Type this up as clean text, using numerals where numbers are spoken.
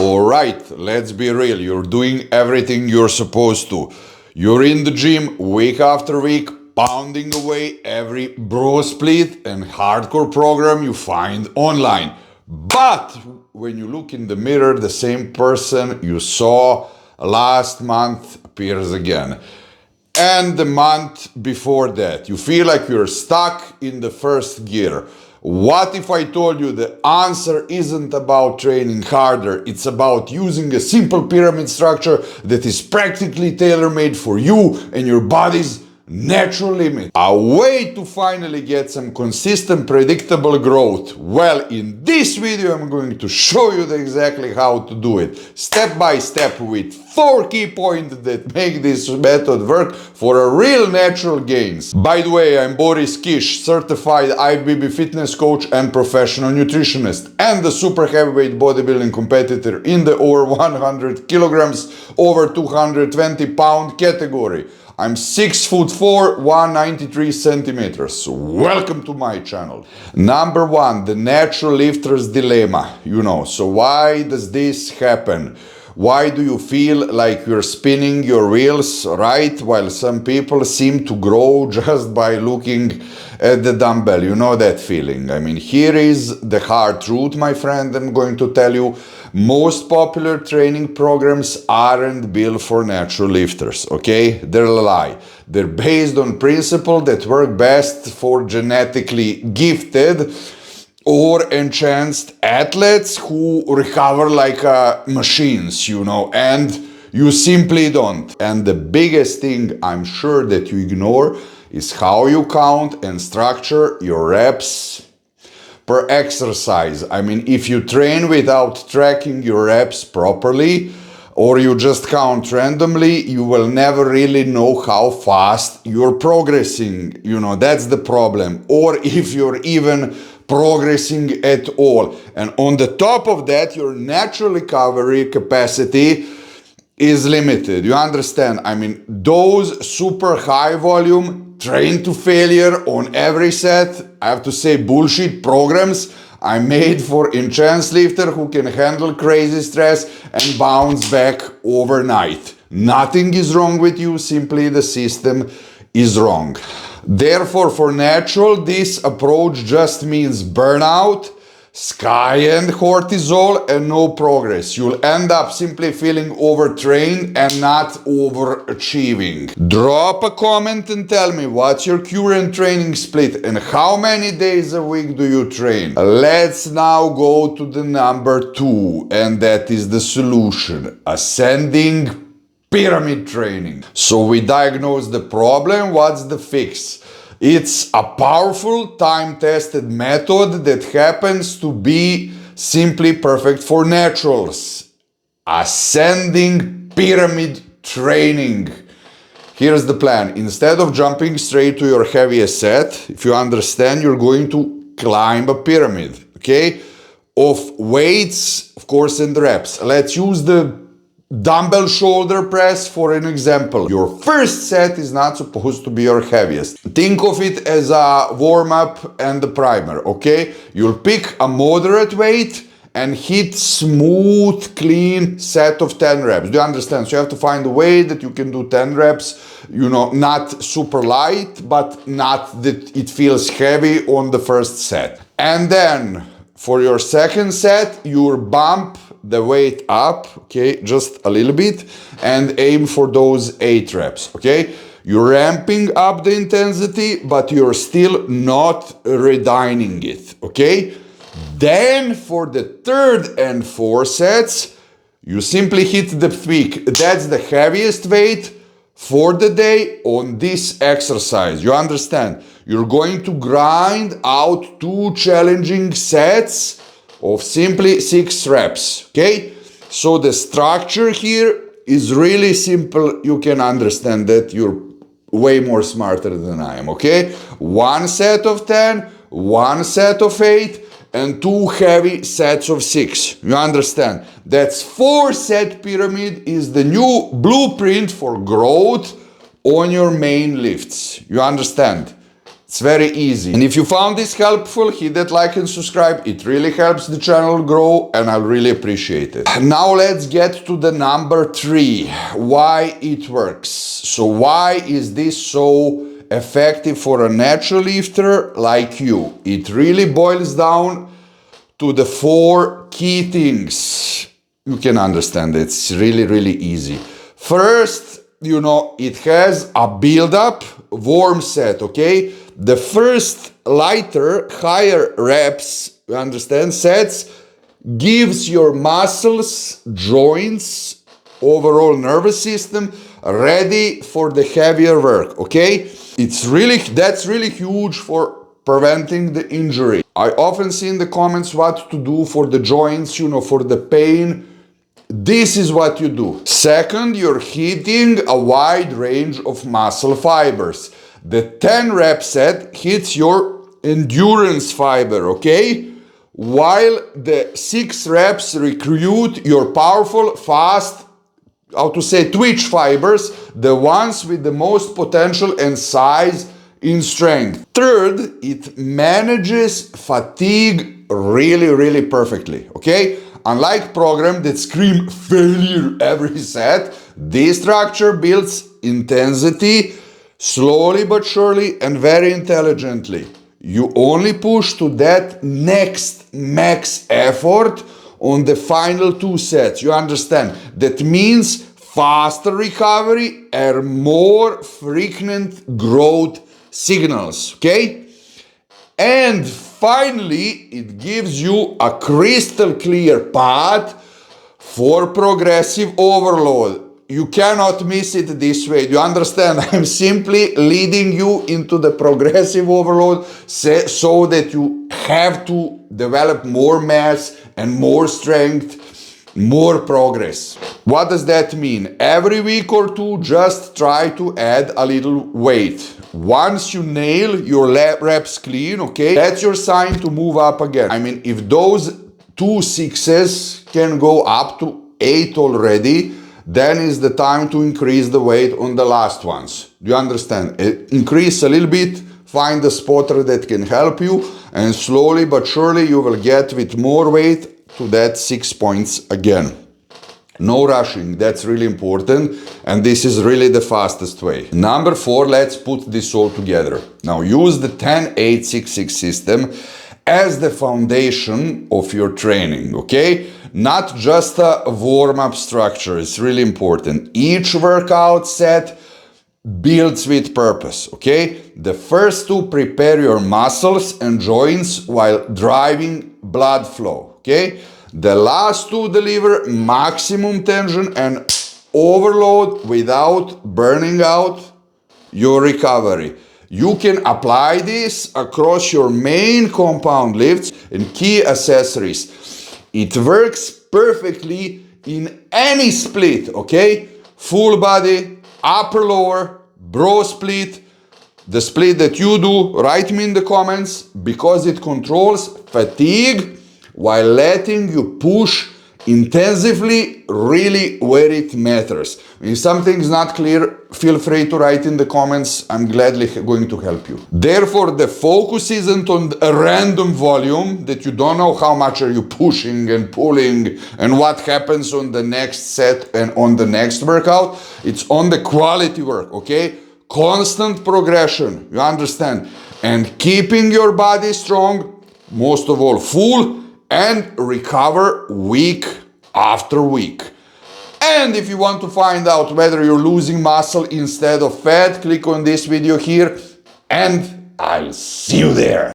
Alright, let's be real. You're doing everything you're supposed to. You're in the gym week after week, pounding away every bro split and hardcore program you find online. But when you look in the mirror, the same person you saw last month appears again. And the month before that, you feel like you're stuck in the first gear. What if I told you the answer isn't about training harder, it's about using a simple pyramid structure that is practically tailor-made for you and your body's natural limit. A way to finally get some consistent, predictable growth. Well, in this video I'm going to show you exactly how to do it, step by step, with 4 key points that make this method work for a real natural gains. By the way, I'm Boris Kish, certified IFBB fitness coach and professional nutritionist, and the super heavyweight bodybuilding competitor in the over 100 kilograms, over 220 pound category. I'm 6'4", 193 centimeters. Welcome to my channel. Number 1, the natural lifter's dilemma. So why does this happen? Why do you feel like you're spinning your wheels, right? While some people seem to grow just by looking at the dumbbell. You know that feeling. Here is the hard truth, my friend. I'm going to tell you. Most popular training programs aren't built for natural lifters, okay? They're a lie. They're based on principles that work best for genetically gifted or enhanced athletes who recover like machines, and you simply don't. And the biggest thing I'm sure that you ignore is how you count and structure your reps per exercise. If you train without tracking your reps properly, or you just count randomly, you will never really know how fast you're progressing. That's the problem. Or if you're even progressing at all. And on the top of that, your natural recovery capacity is limited. You understand? Those super high volume, train to failure on every set, I have to say, bullshit programs are made for intense lifter who can handle crazy stress and bounce back overnight. Nothing is wrong with you, simply the system is wrong. Therefore, for natural, this approach just means burnout, sky and cortisol, and no progress. You'll end up simply feeling overtrained and not overachieving. Drop a comment and tell me what's your current training split and how many days a week do you train. Let's now go to the number 2, and that is the solution: ascending pyramid training. So we diagnose the problem. What's the fix? It's a powerful, time-tested method that happens to be simply perfect for naturals. Ascending pyramid training. Here's the plan. Instead of jumping straight to your heaviest set, if you understand, you're going to climb a pyramid, okay? Of weights, of course, and reps. Let's use the dumbbell shoulder press for an example. Your first set is not supposed to be your heaviest. Think of it as a warm-up and a primer, okay? You'll pick a moderate weight and hit smooth, clean set of 10 reps. Do you understand? So you have to find a way that you can do 10 reps, not super light, but not that it feels heavy on the first set. And then for your second set, you'll bump the weight up, okay, just a little bit, and aim for those 8 reps, okay? You're ramping up the intensity, but you're still not redyning it, okay? Then for the third and fourth sets, you simply hit the peak. That's the heaviest weight for the day on this exercise. You understand? You're going to grind out 2 challenging sets of simply 6 reps, okay? So the structure here is really simple. You can understand that. You're way more smarter than I am, okay? 1 set of 10, 1 set of 8, and 2 heavy sets of 6. You understand? That's 4-set pyramid is the new blueprint for growth on your main lifts. You understand? It's very easy. And if you found this helpful, hit that like and subscribe. It really helps the channel grow and I'll really appreciate it. Now let's get to the number 3, why it works. So why is this so effective for a natural lifter like you? It really boils down to the 4 key things. You can understand it's really easy. First, it has a build-up warm set, okay? The first lighter, higher reps, you understand, sets gives your muscles, joints, overall nervous system ready for the heavier work, okay? That's really huge for preventing the injury. I often see in the comments what to do for the joints, for the pain. This is what you do. Second, you're hitting a wide range of muscle fibers. The 10 rep set hits your endurance fiber, okay? While the 6 reps recruit your powerful, fast, twitch fibers, the ones with the most potential and size in strength. Third, it manages fatigue really perfectly, okay? Unlike programs that scream failure every set, this structure builds intensity slowly but surely and very intelligently. You only push to that next max effort on the final 2 sets. You understand? That means faster recovery and more frequent growth signals, okay? And finally, it gives you a crystal clear path for progressive overload. You cannot miss it this way. Do you understand? I'm simply leading you into the progressive overload so that you have to develop more mass and more strength, more progress. What does that mean? Every week or 2, just try to add a little weight. Once you nail your reps clean, okay, that's your sign to move up again. I mean, if those 2 6s can go up to 8 already, then is the time to increase the weight on the last ones. Do you understand? Increase a little bit, find a spotter that can help you, and slowly but surely you will get with more weight to that 6 points again. No rushing, that's really important, and this is really the fastest way. Number 4, let's put this all together. Now use the 10-8-6-6 system as the foundation of your training, okay? Not just a warm-up structure, it's really important. Each workout set builds with purpose, okay? The first 2 prepare your muscles and joints while driving blood flow, okay? The last 2 deliver maximum tension and overload without burning out your recovery. You can apply this across your main compound lifts and key accessories. It works perfectly in any split, okay? Full body, upper lower, bro split, the split that you do, write me in the comments, because it controls fatigue while letting you push intensively really where it matters. If something's not clear, feel free to write in the comments. I'm gladly going to help you. Therefore, the focus isn't on a random volume that you don't know how much are you pushing and pulling and what happens on the next set and on the next workout. It's on the quality work, okay? Constant progression, you understand? And keeping your body strong, most of all full, and recover week after week. And if you want to find out whether you're losing muscle instead of fat, click on this video here and I'll see you there.